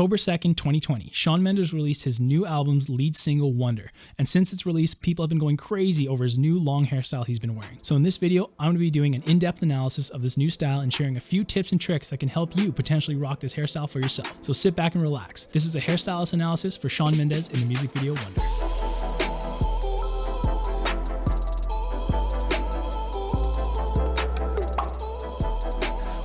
October 2nd, 2020, Shawn Mendes released his new album's lead single, Wonder. And since its release, people have been going crazy over his new long hairstyle he's been wearing. So in this video, I'm going to be doing an in-depth analysis of this new style and sharing a few tips and tricks that can help you potentially rock this hairstyle for yourself. So sit back and relax. This is a hairstylist analysis for Shawn Mendes in the music video, Wonder.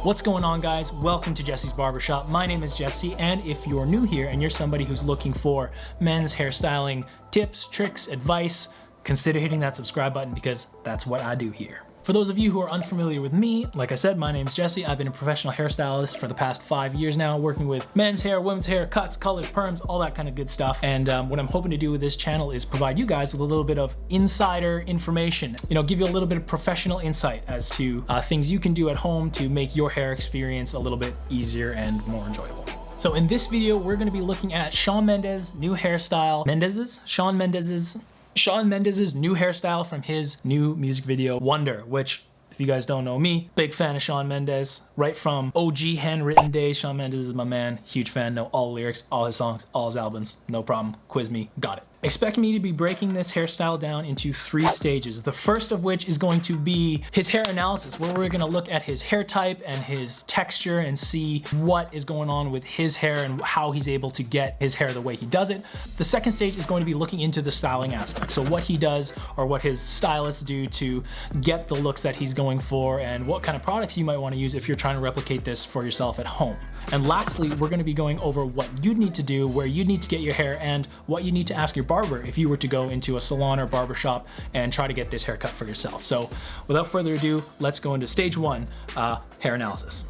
What's going on, guys? Welcome to Jesse's Barbershop. My name is Jesse, and if you're new here and you're somebody who's looking for men's hairstyling tips, tricks, advice, consider hitting that subscribe button because that's what I do here. For those of you who are unfamiliar with me, like I said, my name's Jesse. I've been a professional hairstylist for the past 5 years now, working with men's hair, women's hair, cuts, colors, perms, all that kind of good stuff. And what I'm hoping to do with this channel is provide you guys with a little bit of insider information, give you a little bit of professional insight as to things you can do at home to make your hair experience a little bit easier and more enjoyable. So in this video, we're gonna be looking at Shawn Mendes' new hairstyle, Shawn Mendes' new hairstyle from his new music video, Wonder, which, if you guys don't know me, big fan of Shawn Mendes. Right from OG handwritten days, Shawn Mendes is my man. Huge fan, know all the lyrics, all his songs, all his albums, no problem. Quiz me, got it. Expect me to be breaking this hairstyle down into 3 stages. The first of which is going to be his hair analysis, where we're gonna look at his hair type and his texture and see what is going on with his hair and how he's able to get his hair the way he does it. The second stage is going to be looking into the styling aspect. So what he does or what his stylists do to get the looks that he's going for and what kind of products you might wanna use if you're trying to replicate this for yourself at home. And lastly, we're gonna be going over what you need to do, where you need to get your hair, and what you need to ask your barber if you were to go into a salon or barbershop and try to get this haircut for yourself. So without further ado, let's go into stage 1, hair analysis.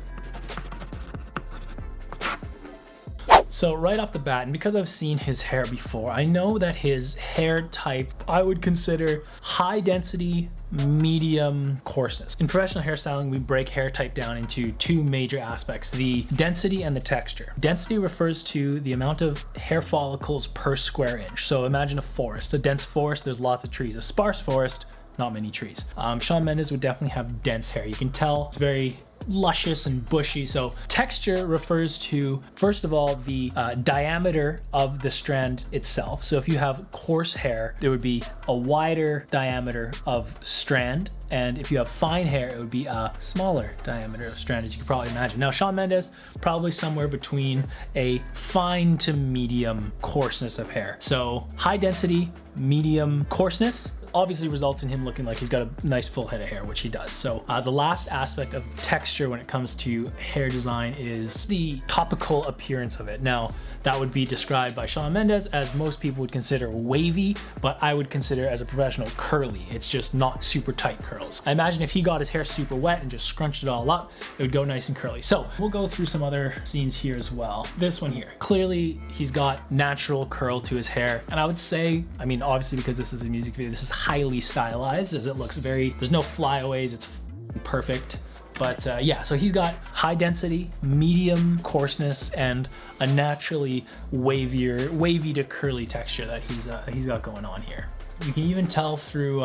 So right off the bat, and because I've seen his hair before, I know that his hair type I would consider high density, medium coarseness. In professional hairstyling, we break hair type down into 2 major aspects, the density and the texture. Density refers to the amount of hair follicles per square inch. So imagine a forest, a dense forest, there's lots of trees. A sparse forest, not many trees. Shawn Mendes would definitely have dense hair. You can tell it's very luscious and bushy. So texture refers to, first of all, the diameter of the strand itself. So if you have coarse hair, there would be a wider diameter of strand. And if you have fine hair, it would be a smaller diameter of strand, as you could probably imagine. Now, Shawn Mendes, probably somewhere between a fine to medium coarseness of hair. So high density, medium coarseness obviously results in him looking like he's got a nice full head of hair, which he does. So the last aspect of texture when it comes to hair design is the topical appearance of it. Now, that would be described by Shawn Mendes as most people would consider wavy, but I would consider as a professional curly. It's just not super tight curls. I imagine if he got his hair super wet and just scrunched it all up, it would go nice and curly. So we'll go through some other scenes here as well. This one here, clearly he's got natural curl to his hair. And I would say, I mean, obviously because this is a music video, this is highly stylized, as it looks there's no flyaways, it's perfect. But yeah, so he's got high density, medium coarseness, and a naturally wavy to curly texture that he's got going on here. You can even tell through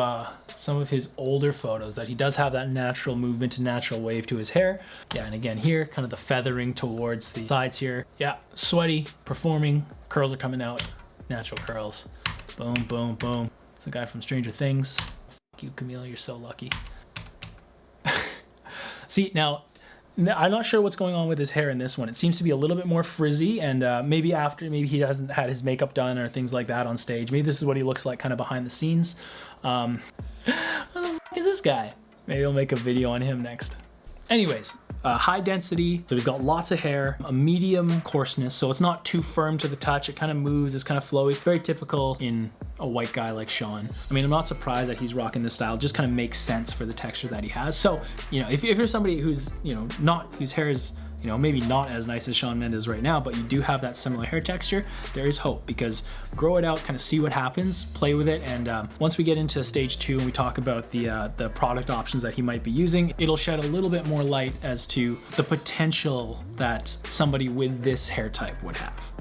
some of his older photos that he does have that natural movement and natural wave to his hair. Yeah, and again here, kind of the feathering towards the sides here. Yeah, sweaty, performing, curls are coming out, natural curls. Boom, boom, boom. It's the guy from Stranger Things. Fuck you, Camille, you're so lucky. See, now, I'm not sure what's going on with his hair in this one. It seems to be a little bit more frizzy, and maybe he hasn't had his makeup done or things like that on stage. Maybe this is what he looks like kind of behind the scenes. What the fuck is this guy? Maybe I'll make a video on him next. Anyways, high density, so he's got lots of hair, a medium coarseness, so it's not too firm to the touch. It kind of moves, it's kind of flowy. Very typical in a white guy like Shawn. I mean, I'm not surprised that he's rocking this style. It just kind of makes sense for the texture that he has. So, if you're somebody who's, whose hair is, maybe not as nice as Shawn Mendes right now, but you do have that similar hair texture, there is hope, because grow it out, kind of see what happens, play with it, and once we get into stage 2 and we talk about the product options that he might be using, it'll shed a little bit more light as to the potential that somebody with this hair type would have.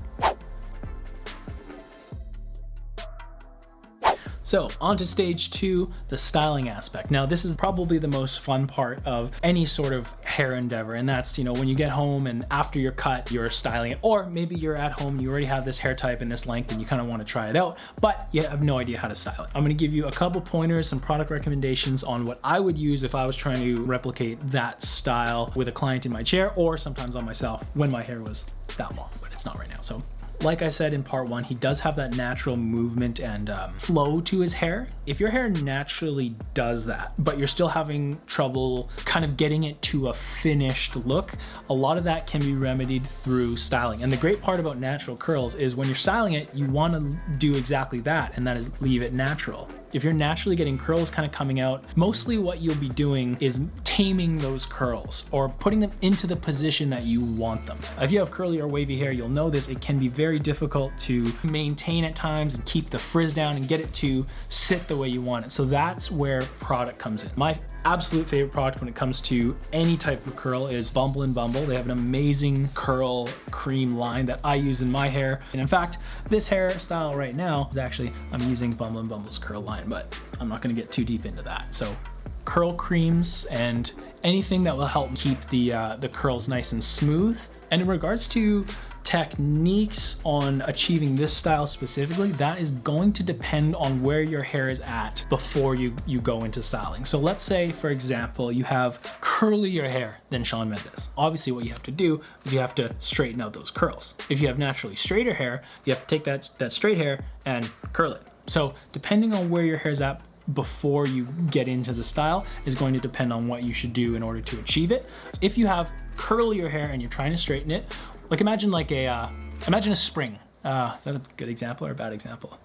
So on to stage 2, the styling aspect. Now this is probably the most fun part of any sort of hair endeavor, and that's, you know, when you get home and after your cut, you're styling it, or maybe you're at home and you already have this hair type and this length and you kind of want to try it out, but you have no idea how to style it. I'm going to give you a couple pointers, some product recommendations on what I would use if I was trying to replicate that style with a client in my chair, or sometimes on myself when my hair was that long, but it's not right now. So like I said in part one, he does have that natural movement and flow to his hair. If your hair naturally does that, but you're still having trouble kind of getting it to a finished look, a lot of that can be remedied through styling. And the great part about natural curls is when you're styling it, you want to do exactly that, and that is leave it natural. If you're naturally getting curls kind of coming out, mostly what you'll be doing is taming those curls or putting them into the position that you want them. If you have curly or wavy hair, you'll know this, it can be very difficult to maintain at times and keep the frizz down and get it to sit the way you want it. So that's where product comes in. My absolute favorite product when it comes to any type of curl is Bumble and Bumble. They have an amazing curl cream line that I use in my hair. And in fact, this hairstyle right now is actually, I'm using Bumble and Bumble's curl line, but I'm not gonna get too deep into that. So curl creams and anything that will help keep the curls nice and smooth. And in regards to techniques on achieving this style specifically, that is going to depend on where your hair is at before you go into styling. So let's say, for example, you have curlier hair than Shawn Mendes. Obviously what you have to do is you have to straighten out those curls. If you have naturally straighter hair, you have to take that straight hair and curl it. So depending on where your hair is at before you get into the style is going to depend on what you should do in order to achieve it. If you have curlier hair and you're trying to straighten it, like imagine a spring. Is that a good example or a bad example?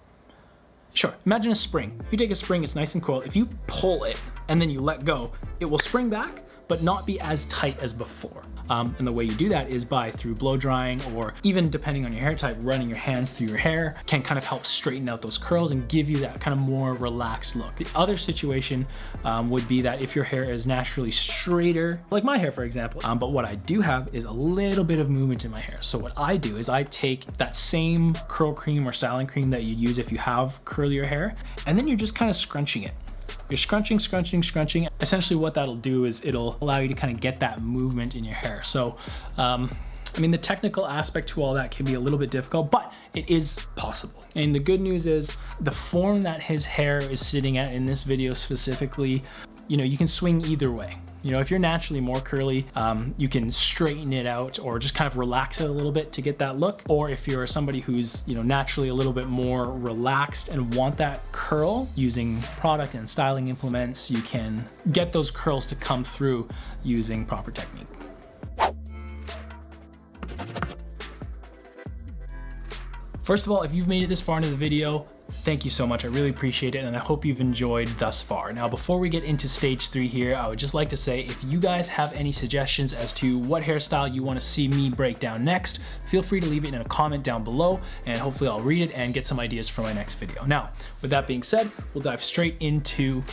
Sure, imagine a spring. If you take a spring, it's nice and cool. If you pull it and then you let go, it will spring back, but not be as tight as before. And the way you do that is through blow drying, or even depending on your hair type, running your hands through your hair can kind of help straighten out those curls and give you that kind of more relaxed look. The other situation would be that if your hair is naturally straighter, like my hair for example, but what I do have is a little bit of movement in my hair. So what I do is I take that same curl cream or styling cream that you'd use if you have curlier hair, and then you're just kind of scrunching it. You're scrunching. Essentially what that'll do is it'll allow you to kind of get that movement in your hair. So, I mean, the technical aspect to all that can be a little bit difficult, but it is possible. And the good news is the form that his hair is sitting at in this video specifically, you know, you can swing either way. You know, if you're naturally more curly, you can straighten it out or just kind of relax it a little bit to get that look. Or if you're somebody who's, you know, naturally a little bit more relaxed and want that curl, using product and styling implements, you can get those curls to come through using proper technique. First of all, if you've made it this far into the video, thank you so much. I really appreciate it, and I hope you've enjoyed thus far. Now, before we get into stage 3 here, I would just like to say, if you guys have any suggestions as to what hairstyle you want to see me break down next, feel free to leave it in a comment down below, and hopefully I'll read it and get some ideas for my next video. Now, with that being said, we'll dive straight into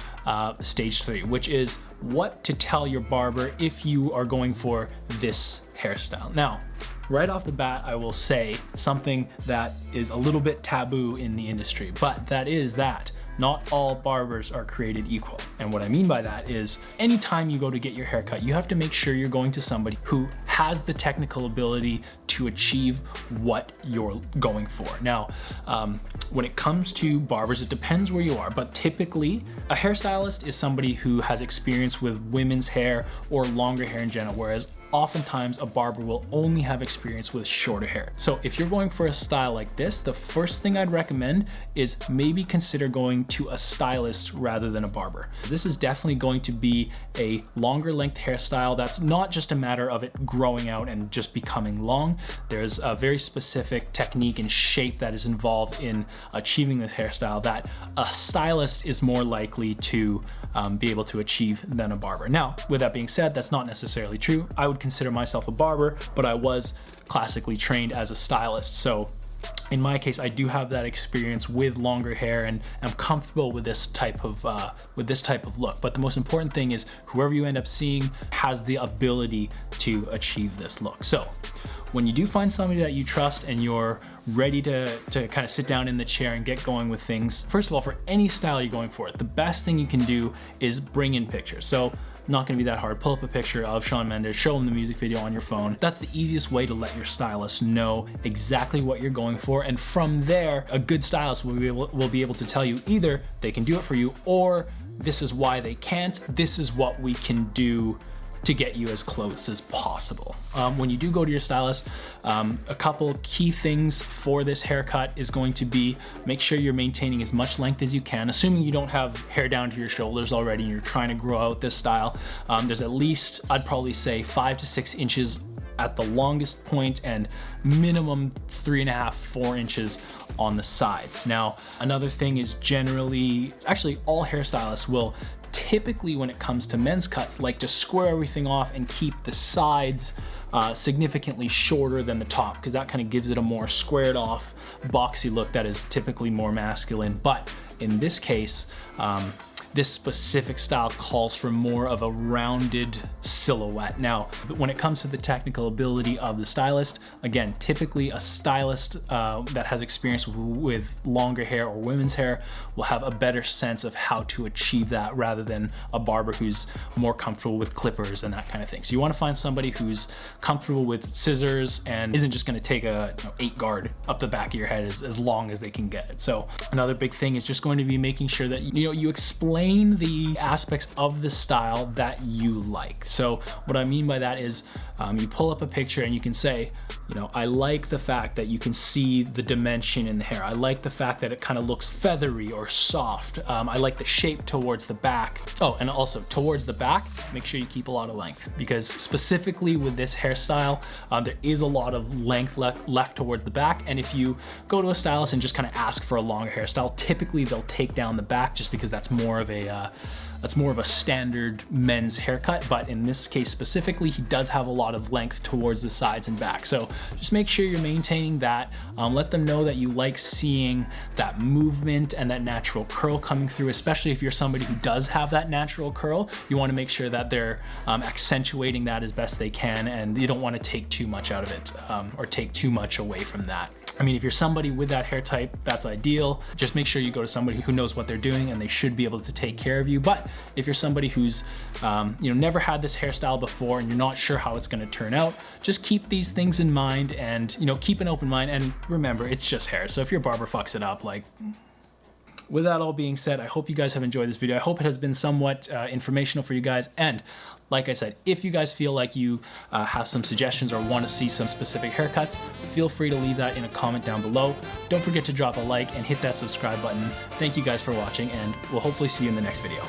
stage 3, which is what to tell your barber if you are going for this hairstyle. Now, right off the bat, I will say something that is a little bit taboo in the industry, but that is that not all barbers are created equal. And what I mean by that is anytime you go to get your hair cut, you have to make sure you're going to somebody who has the technical ability to achieve what you're going for. Now, when it comes to barbers, it depends where you are, but typically a hairstylist is somebody who has experience with women's hair or longer hair in general, whereas oftentimes a barber will only have experience with shorter hair. So if you're going for a style like this, the first thing I'd recommend is maybe consider going to a stylist rather than a barber. This is definitely going to be a longer length hairstyle that's not just a matter of it growing out and just becoming long. There's a very specific technique and shape that is involved in achieving this hairstyle that a stylist is more likely to be able to achieve than a barber. Now, with that being said, that's not necessarily true. I would consider myself a barber, but I was classically trained as a stylist. So in my case, I do have that experience with longer hair and I'm comfortable with this type of look. But the most important thing is whoever you end up seeing has the ability to achieve this look. So when you do find somebody that you trust and you're ready to kind of sit down in the chair and get going with things, first of all, for any style you're going for, the best thing you can do is bring in pictures. So Not gonna be that hard. Pull up a picture of Shawn Mendes, show him the music video on your phone. That's the easiest way to let your stylist know exactly what you're going for. And from there, a good stylist will be able to tell you either they can do it for you, or this is why they can't. This is what we can do to get you as close as possible. When you do go to your stylist, a couple key things for this haircut is going to be, make sure you're maintaining as much length as you can, assuming you don't have hair down to your shoulders already and you're trying to grow out this style. There's at least, I'd probably say 5 to 6 inches at the longest point and minimum 3.5, 4 inches on the sides. Now, another thing is generally, actually all hairstylists will typically, when it comes to men's cuts, like to square everything off and keep the sides significantly shorter than the top, because that kind of gives it a more squared off, boxy look that is typically more masculine. But in this case, this specific style calls for more of a rounded silhouette. Now, when it comes to the technical ability of the stylist, again, typically a stylist that has experience with longer hair or women's hair will have a better sense of how to achieve that rather than a barber who's more comfortable with clippers and that kind of thing. So you wanna find somebody who's comfortable with scissors and isn't just gonna take a 8 guard up the back of your head as long as they can get it. So another big thing is just going to be making sure that you explain the aspects of the style that you like. So what I mean by that is you pull up a picture and you can say, I like the fact that you can see the dimension in the hair. I like the fact that it kind of looks feathery or soft. I like the shape towards the back. Oh, and also towards the back, make sure you keep a lot of length, because specifically with this hairstyle, there is a lot of length left towards the back. And if you go to a stylist and just kind of ask for a longer hairstyle, typically they'll take down the back just because that's more of a standard men's haircut. But in this case specifically, he does have a lot of length towards the sides and back. So just make sure you're maintaining that. Let them know that you like seeing that movement and that natural curl coming through, especially if you're somebody who does have that natural curl. You want to make sure that they're accentuating that as best they can, and you don't want to take too much out of it or take too much away from that. I mean, if you're somebody with that hair type, that's ideal. Just make sure you go to somebody who knows what they're doing and they should be able to take care of you. But if you're somebody who's never had this hairstyle before and you're not sure how it's gonna turn out, just keep these things in mind and keep an open mind. And remember, it's just hair. So if your barber fucks it up, with that all being said, I hope you guys have enjoyed this video. I hope it has been somewhat informational for you guys. And like I said, if you guys feel like you have some suggestions or want to see some specific haircuts, feel free to leave that in a comment down below. Don't forget to drop a like and hit that subscribe button. Thank you guys for watching, and we'll hopefully see you in the next video.